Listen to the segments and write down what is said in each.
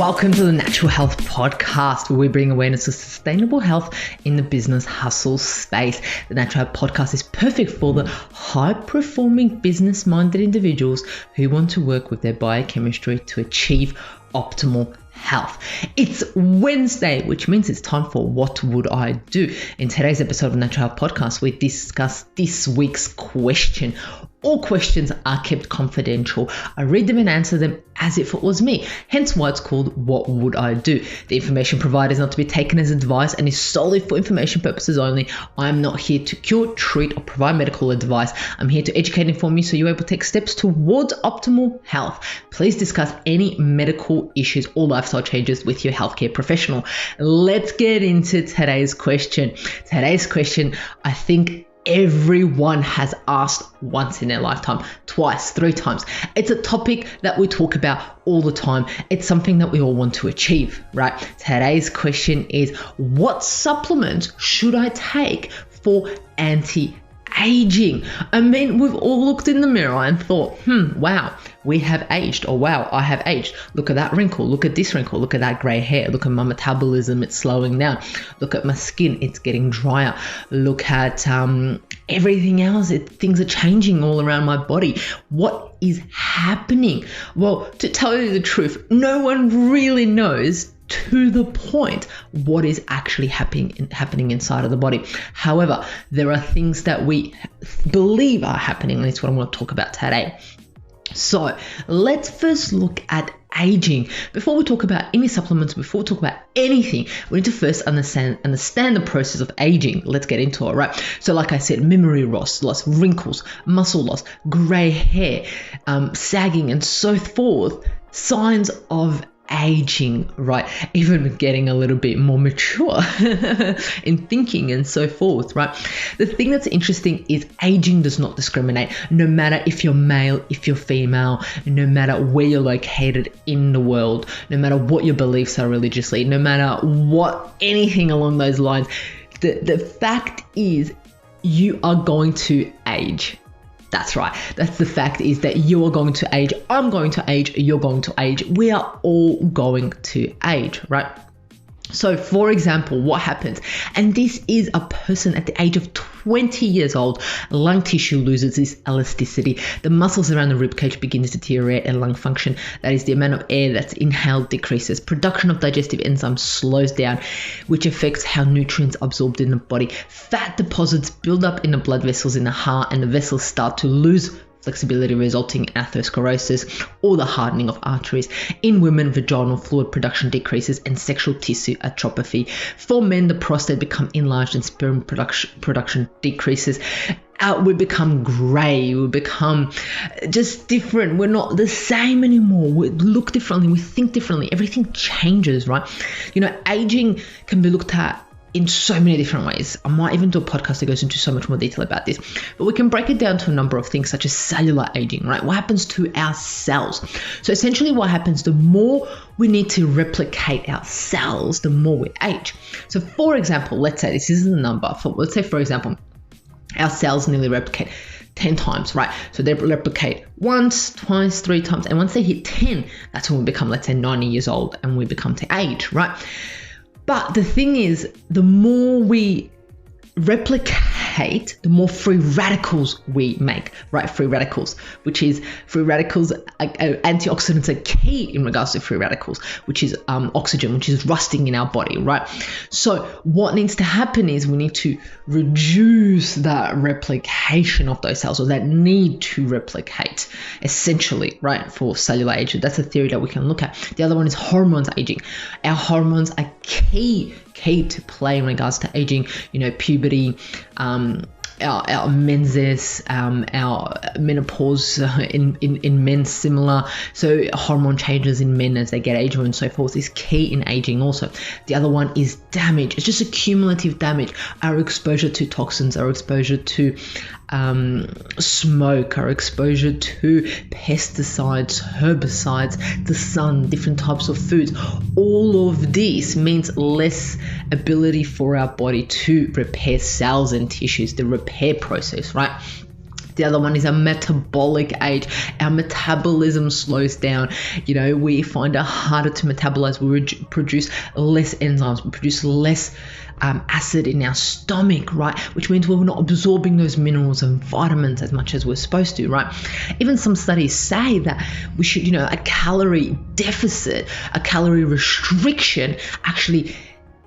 Welcome to the Natural Health Podcast, where we bring awareness of sustainable health in the business hustle space. The Natural Health Podcast is perfect for the high-performing, business-minded individuals who want to work with their biochemistry to achieve optimal health. It's Wednesday, which means it's time for What Would I Do? In today's episode of Natural Health Podcast, we discuss this week's question. All questions are kept confidential. I read them and answer them as if it was me, hence why it's called What Would I Do? The information provided is not to be taken as advice and is solely for information purposes only. I am not here to cure, treat, or provide medical advice. I'm here to educate and inform you so you're able to take steps towards optimal health. Please discuss any medical issues or lifestyle changes with your healthcare professional. Let's get into today's question. Today's question, I think everyone has asked once in their lifetime, twice, 3 times. It's a topic that we talk about all the time. It's something that we all want to achieve, right? Today's question is, what supplements should I take for anti-aging? I mean, we've all looked in the mirror and thought, wow, we have aged, or wow, I have aged. Look at that wrinkle, look at this wrinkle, look at that gray hair, look at my metabolism, it's slowing down. Look at my skin, it's getting drier. Look at everything else, things are changing all around my body. What is happening? Well, to tell you the truth, no one really knows to the point what is actually happening inside of the body. However, there are things that we believe are happening, and that's what I want to talk about today. So let's first look at aging. Before we talk about any supplements, before we talk about anything, we need to first understand the process of aging. Let's get into it, right? So like I said, memory loss, wrinkles, muscle loss, gray hair, sagging, and so forth, signs of aging, right? Even getting a little bit more mature in thinking and so forth, right? The thing that's interesting is aging does not discriminate. No matter if you're male, if you're female, no matter where you're located in the world, no matter what your beliefs are religiously, no matter what, anything along those lines, the fact is you are going to age. That's right. That's the fact, is that you are going to age. I'm going to age. You're going to age. We are all going to age, right? So for example, what happens? And this is a person at the age of 20 years old. Lung tissue loses its elasticity. The muscles around the ribcage begin to deteriorate, and lung function, that is the amount of air that's inhaled, decreases. Production of digestive enzymes slows down, which affects how nutrients are absorbed in the body. Fat deposits build up in the blood vessels in the heart, and the vessels start to lose flexibility, resulting in atherosclerosis or the hardening of arteries. In women, vaginal fluid production decreases and sexual tissue atrophy. For men, the prostate becomes enlarged and sperm production decreases. We become grey, we become just different. We're not the same anymore. We look differently, we think differently. Everything changes, right? You know, aging can be looked at in so many different ways. I might even do a podcast that goes into so much more detail about this, but we can break it down to a number of things, such as cellular aging, right? What happens to our cells? So essentially what happens, the more we need to replicate our cells, the more we age. So for example, let's say this is a number, let's say for example, our cells nearly replicate 10 times, right? So they replicate once, twice, 3 times, and once they hit 10, that's when we become, let's say, 90 years old, and we become to age, right? But the thing is, the more we replicate, the more free radicals we make, right? Free radicals, antioxidants are key in regards to free radicals, which is oxygen, which is rusting in our body, right? So what needs to happen is we need to reduce that replication of those cells, or that need to replicate, essentially, right? For cellular aging. That's a theory that we can look at. The other one is hormones aging. Our hormones are key to play in regards to aging, you know, puberty, our menses, our menopause in men, similar. So hormone changes in men as they get older and so forth is key in aging also. The other one is damage. It's just a cumulative damage. Our exposure to toxins, our exposure to smoke, our exposure to pesticides, herbicides, the sun, different types of foods. All of this means less ability for our body to repair cells and tissues, the repair process, right? The other one is a metabolic age. Our metabolism slows down. We find it harder to metabolize. We produce less enzymes. We produce less acid in our stomach, right? Which means we're not absorbing those minerals and vitamins as much as we're supposed to, right? Even some studies say that we should, a calorie deficit, a calorie restriction actually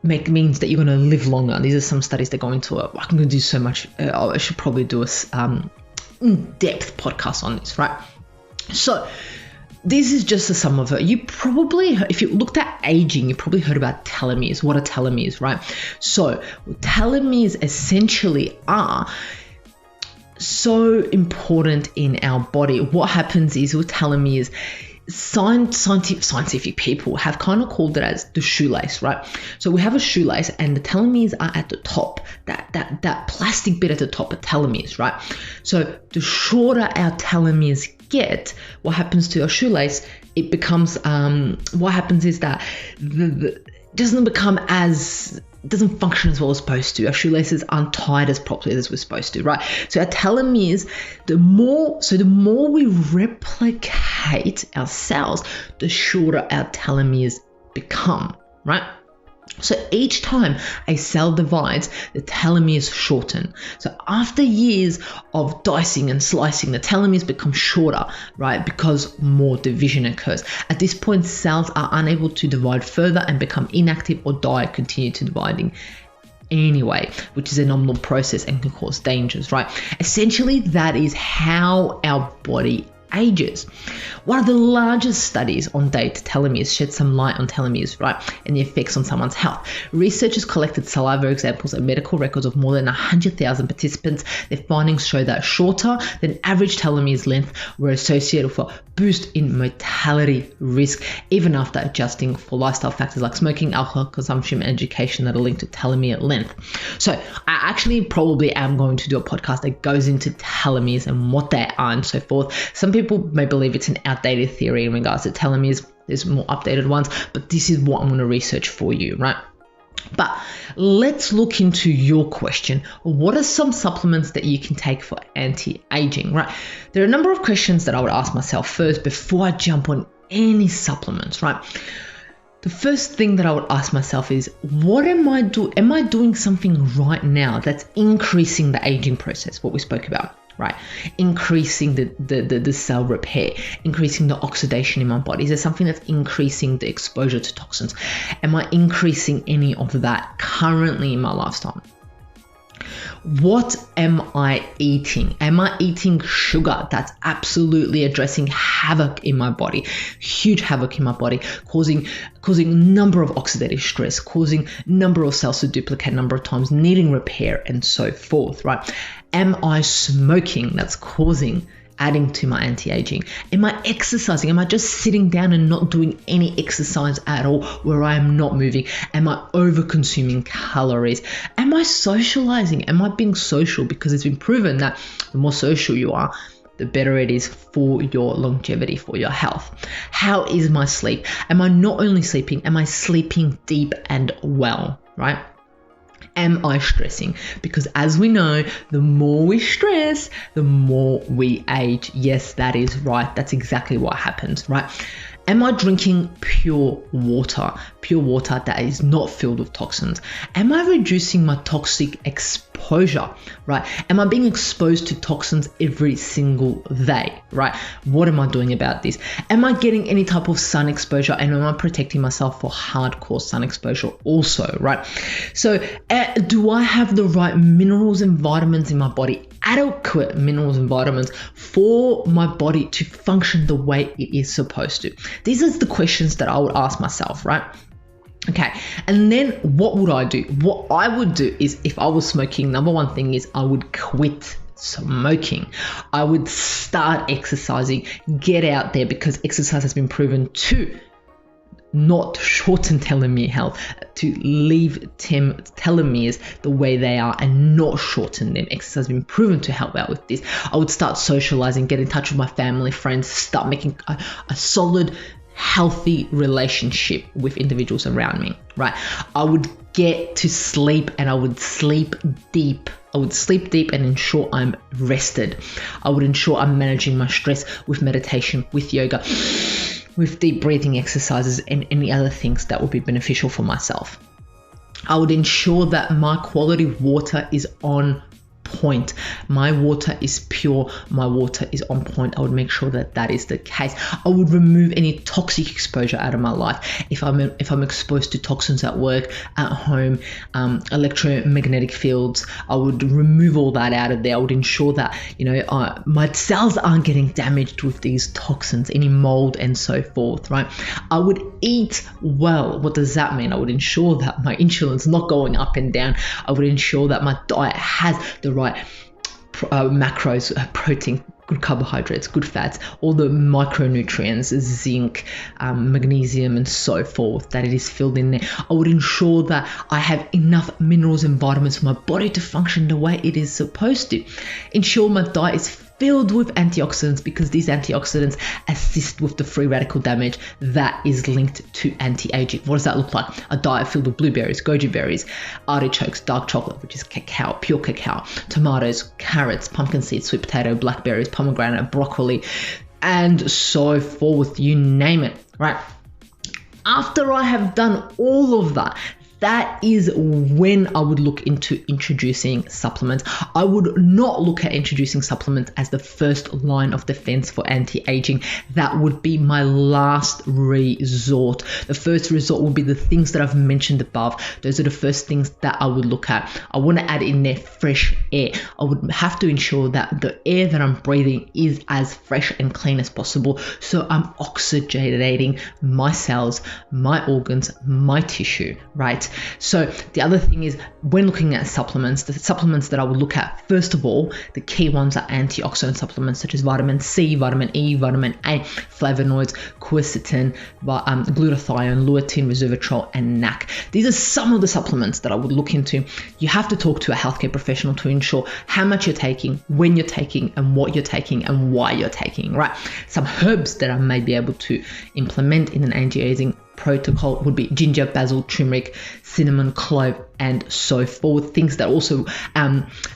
means that you're going to live longer. These are some studies that go into it. I'm going to do so much. I should probably do a in-depth podcast on this, right? So this is just a sum of it. You probably, if you looked at aging, you probably heard about telomeres. What are telomeres, right? So telomeres essentially are so important in our body. What happens is with telomeres, scientific people have kind of called it as the shoelace, right? So we have a shoelace and the telomeres are at the top, that plastic bit at the top of telomeres, right? So the shorter our telomeres get, what happens to our shoelace, it becomes, what happens is that it doesn't function as well as supposed to. Our shoelaces aren't tied as properly as we're supposed to, right? So our telomeres, the more we replicate our cells, the shorter our telomeres become, right? So each time a cell divides, the telomeres shorten. So after years of dicing and slicing, the telomeres become shorter, right? Because more division occurs. At this point, cells are unable to divide further and become inactive or die, continue to dividing anyway, which is a normal process and can cause dangers, right? Essentially, that is how our body ages. One of the largest studies on data telomeres shed some light on telomeres, right, and the effects on someone's health. Researchers collected saliva examples and medical records of more than 100,000 participants. Their findings show that shorter than average telomeres length were associated with a boost in mortality risk, even after adjusting for lifestyle factors like smoking, alcohol consumption, and education that are linked to telomere length. So I actually probably am going to do a podcast that goes into telomeres and what they are and so forth. Some people may believe it's an outdated theory in regards to telomeres. There's more updated ones, but this is what I'm going to research for you, right? But let's look into your question. What are some supplements that you can take for anti-aging, right? There are a number of questions that I would ask myself first before I jump on any supplements, right? The first thing that I would ask myself is, what am I doing? Am I doing something right now that's increasing the aging process, what we spoke about? Right, increasing the cell repair, increasing the oxidation in my body. Is there something that's increasing the exposure to toxins? Am I increasing any of that currently in my lifestyle? What am I eating? Am I eating sugar that's absolutely addressing havoc in my body, huge havoc in my body, causing number of oxidative stress, causing number of cells to duplicate number of times, needing repair and so forth, right? Am I smoking that's adding to my anti-aging? Am I exercising? Am I just sitting down and not doing any exercise at all where I am not moving? Am I over-consuming calories? Am I socializing? Am I being social? Because it's been proven that the more social you are, the better it is for your longevity, for your health. How is my sleep? Am I not only sleeping, am I sleeping deep and well, right? Am I stressing? Because as we know, the more we stress, the more we age. Yes, that is right. That's exactly what happens, right? Am I drinking pure water that is not filled with toxins? Am I reducing my toxic exposure, right? Am I being exposed to toxins every single day, right? What am I doing about this? Am I getting any type of sun exposure, and am I protecting myself for hardcore sun exposure also, right? So do I have the right minerals and vitamins in my body? Adequate minerals and vitamins for my body to function the way it is supposed to? These are the questions that I would ask myself, right? Okay, and then what would I do? What I would do is, if I was smoking, number one thing is I would quit smoking. I would start exercising, get out there, because exercise has been proven to not shorten telomere health, to leave telomeres the way they are and not shorten them. Exercise has been proven to help out with this. I would start socializing, get in touch with my family, friends, start making a solid, healthy relationship with individuals around me, right? I would get to sleep, and I would sleep deep I would sleep deep and ensure I'm rested. I would ensure I'm managing my stress with meditation, with yoga, with deep breathing exercises, and any other things that would be beneficial for myself. I would ensure that my quality water is on point. My water is pure. My water is on point. I would make sure that that is the case. I would remove any toxic exposure out of my life. If I'm exposed to toxins at work, at home, electromagnetic fields, I would remove all that out of there. I would ensure that my cells aren't getting damaged with these toxins, any mold and so forth. Right? I would eat well. What does that mean? I would ensure that my insulin's not going up and down. I would ensure that my diet has the right macros, protein, good carbohydrates, good fats, all the micronutrients, zinc, magnesium, and so forth, that it is filled in there. I would ensure that I have enough minerals and vitamins for my body to function the way it is supposed to. Ensure my diet is filled with antioxidants, because these antioxidants assist with the free radical damage that is linked to anti-aging. What does that look like? A diet filled with blueberries, goji berries, artichokes, dark chocolate, which is cacao, pure cacao, tomatoes, carrots, pumpkin seeds, sweet potato, blackberries, pomegranate, broccoli, and so forth, you name it, right? After I have done all of that, that is when I would look into introducing supplements. I would not look at introducing supplements as the first line of defense for anti-aging. That would be my last resort. The first resort would be the things that I've mentioned above. Those are the first things that I would look at. I want to add in there fresh air. I would have to ensure that the air that I'm breathing is as fresh and clean as possible, so I'm oxygenating my cells, my organs, my tissue, right? So the other thing is, when looking at supplements, the supplements that I would look at, first of all, the key ones are antioxidant supplements such as vitamin C, vitamin E, vitamin A, flavonoids, quercetin, glutathione, lutein, resveratrol, and NAC. These are some of the supplements that I would look into. You have to talk to a healthcare professional to ensure how much you're taking, when you're taking, and what you're taking, and why you're taking, right? Some herbs that I may be able to implement in an anti-aging protocol would be ginger, basil, turmeric, cinnamon, clove, and so forth. Things that also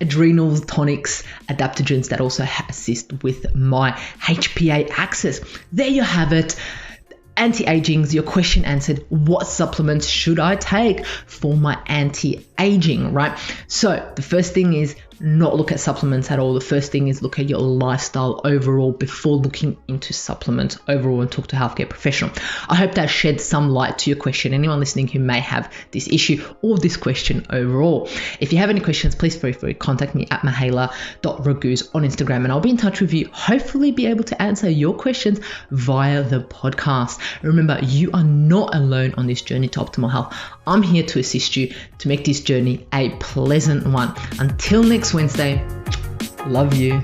adrenals, tonics, adaptogens that also assist with my HPA axis. There you have it. Anti-aging's your question answered. What supplements should I take for my anti-aging, right? So the first thing is not look at supplements at all. The first thing is look at your lifestyle overall before looking into supplements overall, and talk to a healthcare professional. I hope that sheds some light to your question. Anyone listening who may have this issue or this question overall. If you have any questions, please feel free to contact me at mahela.raguz on Instagram, and I'll be in touch with you, hopefully be able to answer your questions via the podcast. Remember, you are not alone on this journey to optimal health. I'm here to assist you to make this journey a pleasant one. Until next Wednesday, love you.